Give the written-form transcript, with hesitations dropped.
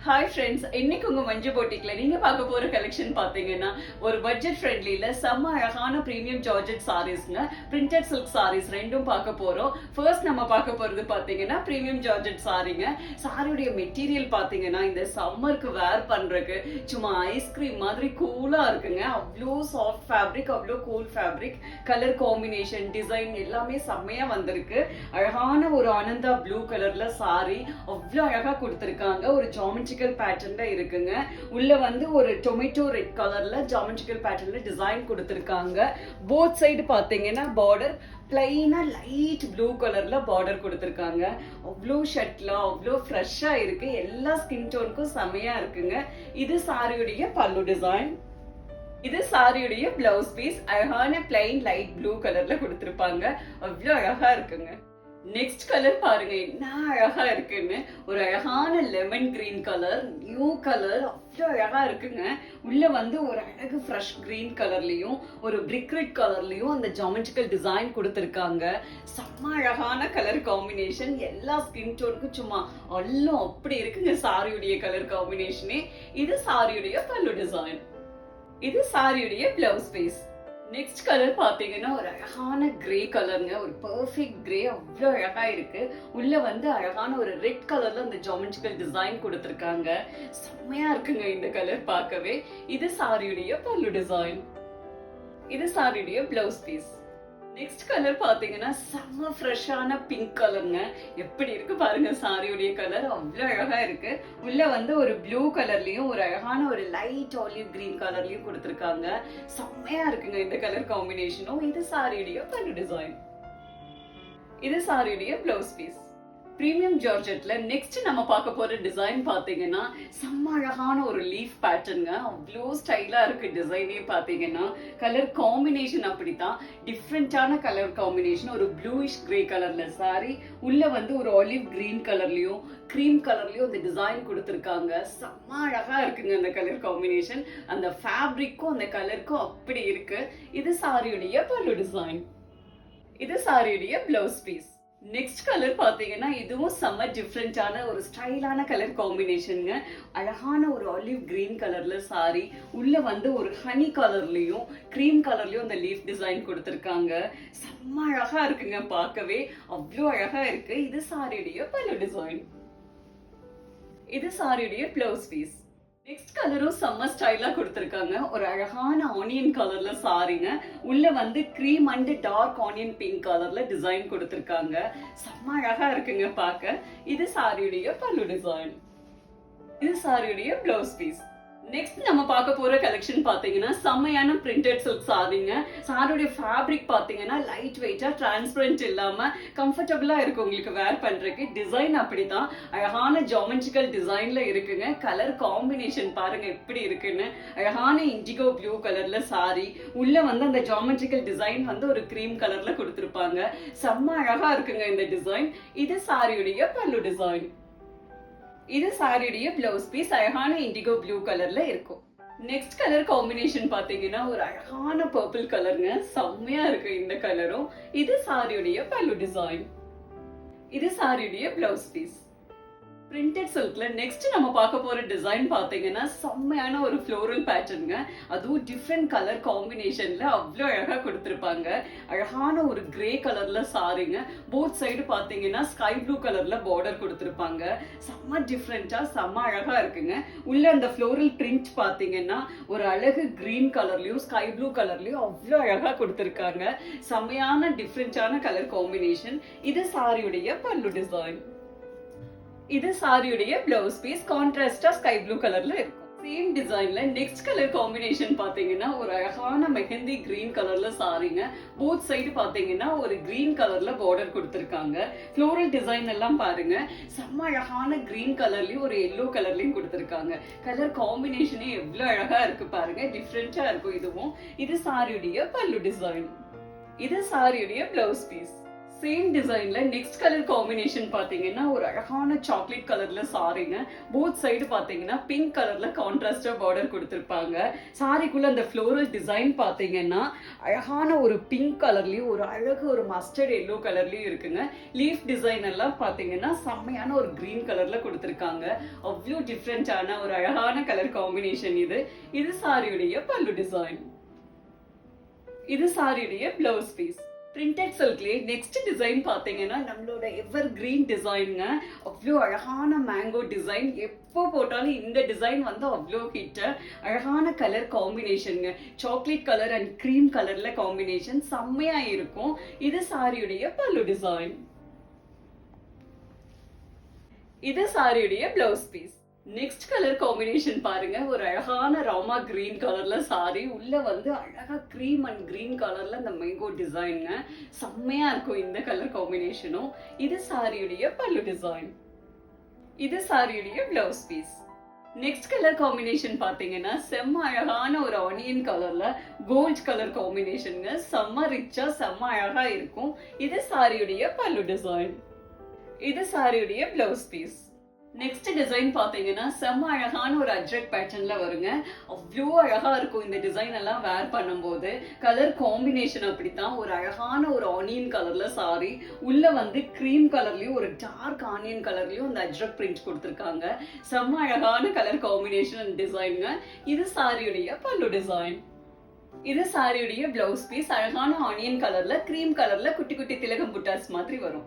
Hi friends, இன்னைக்கு உங்க மஞ்சு போட்டிக்ல நீங்க பார்க்க போற கலெக்ஷன் பாத்தீங்கன்னா ஒரு பட்ஜெட் ஃப்ரெண்ட்லில செம்ம அழகான பிரீமியம் ஜார்ஜெட் சாரீஸ்ங்க. பிரிண்டட் சில்க் சாரீஸ் ரெண்டும் பார்க்க போறோம். ஃபர்ஸ்ட் நம்ம பார்க்க போறது பாத்தீங்கன்னா பிரீமியம் ஜார்ஜெட் சாரீங்க. சாரியுடைய மெட்டீரியல் பாத்தீங்கன்னா இந்த சம்மருக்கு வேர் பண்றதுக்கு சும்மா ஐஸ்கிரீம் மாதிரி கூலா இருக்குங்க. அவ்வளோ சாஃப்ட் ஃபேப்ரிக், அவ்வளோ cool fabric. Colour combination, design எல்லாமே செம்மையா வந்திருக்கு. அழகான ஒரு ஆனந்தா ப்ளூ கலர்ல சாரி அவ்வளோ அழகா கொடுத்திருக்காங்க. ஒரு ஜாமெட்ரிக்கல் பேட்டர்ன்ல இருக்குங்க. உள்ள வந்து ஒரு டொமேட்டோ ரெட் கலர்ல ஜாமெட்ரிக்கல் பேட்டர்ன்ல டிசைன் கொடுத்திருக்காங்க. போத் சைடு பாத்தீங்கன்னா பார்டர் பிளைனா லைட் ப்ளூ கலர்ல பார்டர் கொடுத்திருக்காங்க. அவ்வளோ ஷர்ட்ல அவ்வளோ ஃப்ரெஷ்ஷா இருக்கு. எல்லா ஸ்கின் டோனுக்கும் செமையா இருக்குங்க. இது சாரியுடைய பல்லு டிசைன். இது சாரியுடைய பிளவுஸ் பீஸ். அழகான பிளைன் லைட் ப்ளூ கலர்ல கொடுத்திருப்பாங்க. அவ்வளோ அழகா இருக்குங்க. நெக்ஸ்ட் கலர் பாருங்க என்ன அழகா இருக்குன்னு. ஒரு அழகான lemon green colour, new colour, அவ்வளோ அழகா இருக்குங்க. உள்ள வந்து ஒரு அழகு ஃப்ரெஷ் கிரீன் கலர்லயும் ஒரு பிரிக் ரெட் கலர்லயும் அந்த ஜாமெட்ரிக்கல் டிசைன் கொடுத்திருக்காங்க. செம்ம அழகான கலர் காம்பினேஷன். எல்லா ஸ்கின் டோனுக்கும் சும்மா அல்லும் அப்படி இருக்குங்க சாரியுடைய கலர் காம்பினேஷனே. இது சாரியுடைய பல்லு டிசைன். இது சாரியுடைய பிளவுஸ் பீஸ். நெக்ஸ்ட் கலர் பாத்தீங்கன்னா ஒரு அழகான கிரே கலருங்க. ஒரு பெர்ஃபெக்ட் கிரே, அவ்வளோ அழகா இருக்கு. உள்ள வந்து அழகான ஒரு ரெட் கலர்ல அந்த ஜாமெட்ரிக்கல் டிசைன் கொடுத்திருக்காங்க. செம்மையா இருக்குங்க இந்த கலர் பார்க்கவே. இது சாரியுடைய பல்லு டிசைன். இது சாரியுடைய பிளவுஸ் பீஸ். நெக்ஸ்ட் கலர் பாத்தீங்கன்னா செம்ம ஃப்ரெஷ்ஷான பிங்க் கலருங்க. எப்படி இருக்கு பாருங்க சாரியுடைய கலர், அவ்வளோ அழகா இருக்கு. உள்ள வந்து ஒரு ப்ளூ கலர்லயும் ஒரு அழகான ஒரு லைட் ஆலிவ் கிரீன் கலர்லயும் கொடுத்திருக்காங்க. செம்மையா இருக்குங்க இந்த கலர் காம்பினேஷனும். இது சாரியுடைய பல்லு டிசைன். இது சாரியுடைய பிளவுஸ் பீஸ். பிரீமியம் ஜார்ஜெட்ல நெக்ஸ்ட் நம்ம பார்க்க போற டிசைன் பாத்தீங்கன்னா செம்ம அழகான ஒரு லீஃப் பேட்டர்னுங்க. அவ்வளோ ஸ்டைலா இருக்கு டிசைனே பாத்தீங்கன்னா. கலர் காம்பினேஷன் அப்படித்தான், டிஃப்ரெண்டான கலர் காம்பினேஷன். ஒரு ப்ளூயிஷ் கிரே கலர்ல சாரி, உள்ள வந்து ஒரு ஆலிவ் கிரீன் கலர்லயும் கிரீம் கலர்லயும் அந்த டிசைன் கொடுத்திருக்காங்க. செம்ம அழகா இருக்குங்க அந்த கலர் காம்பினேஷன். அந்த ஃபேப்ரிக்கும் அந்த கலருக்கும் அப்படி இருக்கு. இது சாரியுடைய பல்லு டிசைன். இது சாரியுடைய பிளவுஸ் பீஸ். நெக்ஸ்ட் கலர் பாத்தீங்கன்னா இதுவும் செம்ம டிஃப்ரெண்டான ஒரு ஸ்டைலான கலர் காம்பினேஷனுங்க. அழகான ஒரு ஆலிவ் கிரீன் கலர்ல சாரி, உள்ள வந்து ஒரு ஹனி கலர்லயும் கிரீம் கலர்லயும் அந்த லீஃப் டிசைன் கொடுத்திருக்காங்க. செம்ம அழகா இருக்குங்க பார்க்கவே, அவ்வளோ அழகா இருக்கு. இது சாரியுடைய பல்லு டிசைன். இது சாரியுடைய பிளவுஸ் பீஸ். நெக்ஸ்ட் கலரும் செம்ம ஸ்டைலா கொடுத்திருக்காங்க. ஒரு அழகான ஆனியன் கலர்ல சாரிங்க. உள்ள வந்து cream and dark onion pink கலர்ல டிசைன் கொடுத்திருக்காங்க. செம்ம அழகா இருக்குங்க பார்க்க. இது சாரியுடைய பல்லு டிசைன். இது சாரியுடைய பிளவுஸ் பீஸ். நெக்ஸ்ட் நம்ம பார்க்க போற கலெக்ஷன் பாத்தீங்கன்னா செம்மையான பிரிண்டட் சில்க் சாரிங்க. சாரியுடைய ஃபேப்ரிக் பாத்தீங்கன்னா லைட் வெயிட்டா, டிரான்ஸ்பரண்ட் இல்லாம கம்ஃபர்டபுளா இருக்கு உங்களுக்கு வேர் பண்றதுக்கு. டிசைன் அப்படிதான் அழகான ஜாமெட்ரிக்கல் டிசைன்ல இருக்குங்க. கலர் காம்பினேஷன் பாருங்க எப்படி இருக்குன்னு. அழகான இண்டிகோ ப்ளூ கலர்ல சாரி, உள்ள வந்து அந்த ஜாமெட்ரிக்கல் டிசைன் வந்து ஒரு கிரீம் கலர்ல கொடுத்திருப்பாங்க. செம்ம அழகா இருக்குங்க இந்த டிசைன். இது சாரியுடைய பல்லு டிசைன். இது சாரியுடைய பிளவுஸ் பீஸ். அழகான இண்டிகோ ப்ளூ கலர்ல இருக்கும். நெக்ஸ்ட் கலர் காம்பினேஷன் பாத்தீங்கன்னா ஒரு அழகான பர்பிள் கலருங்க. செம்மையா இருக்கு இந்த கலரும். இது சாரியுடைய பல்லு டிசைன். இது சாரியுடைய பிளவுஸ் பீஸ். பிரிண்டட் சில்க்ல நெக்ஸ்ட் நம்ம பார்க்க போற டிசைன் பாத்தீங்கன்னா செம்மையான ஒரு ஃப்ளோரல் பேட்டர்னுங்க. அதுவும் டிஃப்ரெண்ட் கலர் காம்பினேஷன்ல அவ்வளோ அழகா கொடுத்திருப்பாங்க. அழகான ஒரு கிரே கலர்ல சாரிங்க. போத் சைடு பாத்தீங்கன்னா ஸ்கை ப்ளூ கலர்ல பார்டர் கொடுத்திருப்பாங்க. செம்ம டிஃப்ரெண்டா செம்ம அழகா இருக்குங்க. உள்ள அந்த ஃப்ளோரல் பிரிண்ட் பாத்தீங்கன்னா ஒரு அழகு கிரீன் கலர்லயும் ஸ்கை ப்ளூ கலர்லயும் அவ்வளோ அழகா கொடுத்திருக்காங்க. செம்மையான டிஃப்ரெண்டான கலர் காம்பினேஷன். இது சாரியுடைய பல்லு டிசைன். இது சாரியுடைய பிளவுஸ் பீஸ். கான்ட்ராஸ்டா ஸ்கை ப்ளூ கலர்ல இருக்கும். சேம் டிசைன்ல நெக்ஸ்ட் கலர் காம்பினேஷன் பாத்தீங்கன்னா ஒரு அழகான மெஹந்தி கிரீன் கலர்ல சாரிங்க. போத் சைடு பாத்தீங்கன்னா ஒரு கிரீன் கலர்ல பார்டர் கொடுத்திருக்காங்க. ஃப்ளோரல் டிசைன் எல்லாம் பாருங்க. செம்ம அழகான கிரீன் கலர்லயும் ஒரு எல்லோ கலர்லயும் கொடுத்திருக்காங்க. கலர் காம்பினேஷனே எவ்வளவு அழகா இருக்கு பாருங்க. டிஃப்ரெண்டா இருக்கும் இதுவும். இது சாரியுடைய பல்லு டிசைன். இது சாரியுடைய பிளவுஸ் பீஸ். சேம் டிசைன்ல நெக்ஸ்ட் கலர் காம்பினேஷன் பாத்தீங்கன்னா ஒரு அழகான சாக்லேட் கலர்ல சாரிங்க. போத் சைடு பாத்தீங்கன்னா பிங்க் கலர்ல கான்ட்ராஸ்டா பார்டர் கொடுத்திருப்பாங்க. சாரிக்குள்ள அந்த ஃப்ளோரல் டிசைன் பாத்தீங்கன்னா அழகான ஒரு பிங்க் கலர்லயும் ஒரு அழகு ஒரு மஸ்டர்ட் எல்லோ கலர்லயும் இருக்குங்க. லீஃப் டிசைன் எல்லாம் பாத்தீங்கன்னா செம்மையான ஒரு கிரீன் கலர்ல கொடுத்திருக்காங்க. அவ்வளோ டிஃப்ரெண்டான ஒரு அழகான கலர் காம்பினேஷன் இது. இது சாரியுடைய பல்லு டிசைன். இது சாரியுடைய பிளவுஸ் பீஸ். பிரிண்டட் சில்க்லயே நெக்ஸ்ட் டிசைன் பாத்தீங்கன்னா நம்மளோட எவர் கிரீன் டிசைனுங்க. அவ்வளோ அழகான மேங்கோ டிசைன். எப்போ போட்டாலும் இந்த டிசைன் வந்து அவ்வளோ ஹிட். அழகான கலர் காம்பினேஷனுங்க. சாக்லேட் கலர் அண்ட் கிரீம் கலர்ல காம்பினேஷன் செம்மையா இருக்கும். இது சாரியுடைய பல்லு டிசைன். இது சாரியுடைய blouse piece. Next colour combination பாருங்க. ஒரு அழகான ராமா கிரீன் கலர்ல சாரி. உள்ள வந்து அழகா கிரீம் அண்ட் கிரீன் கலர்ல இந்த மேங்கோ டிசைனுங்க. செம்மையா இருக்கும் இந்த கலர் காம்பினேஷனும். இது சாரியுடைய பல்லு டிசைன். இது சாரியுடைய blouse piece. Next colour combination பாத்தீங்கன்னா செம்ம அழகான ஒரு ஆனியன் கலர்ல கோல்ட் கலர் காம்பினேஷனுங்க. செம்ம ரிச்சா செம்ம அழகா இருக்கும். இது சாரியுடைய பல்லு டிசைன். இது சாரியுடைய பிளவுஸ் பீஸ். நெக்ஸ்ட் டிசைன் பாத்தீங்கன்னா செம்ம அழகான ஒரு அஜ்ரக் பேட்டர்ன்ல வருங்க. அவ்வளோ அழகா இருக்கும் இந்த டிசைன் எல்லாம் வேர் பண்ணும்போது. கலர் காம்பினேஷன் அப்படித்தான். ஒரு அழகான ஒரு ஆனியன் கலர்ல சாரி. உள்ள வந்து கிரீம் கலர்லயும் ஒரு டார்க் ஆனியன் கலர்லயும் அந்த அஜ்ரக் பிரிண்ட் கொடுத்திருக்காங்க. செம்ம அழகான கலர் காம்பினேஷன் அண்ட் டிசைனுங்க. இது சாரியுடைய பல்லு டிசைன். இது சாரியுடைய பிளவுஸ் பீஸ். அழகான ஆனியன் கலர்ல கிரீம் கலர்ல குட்டி குட்டி திலகம் புட்டாஸ் மாதிரி வரும்.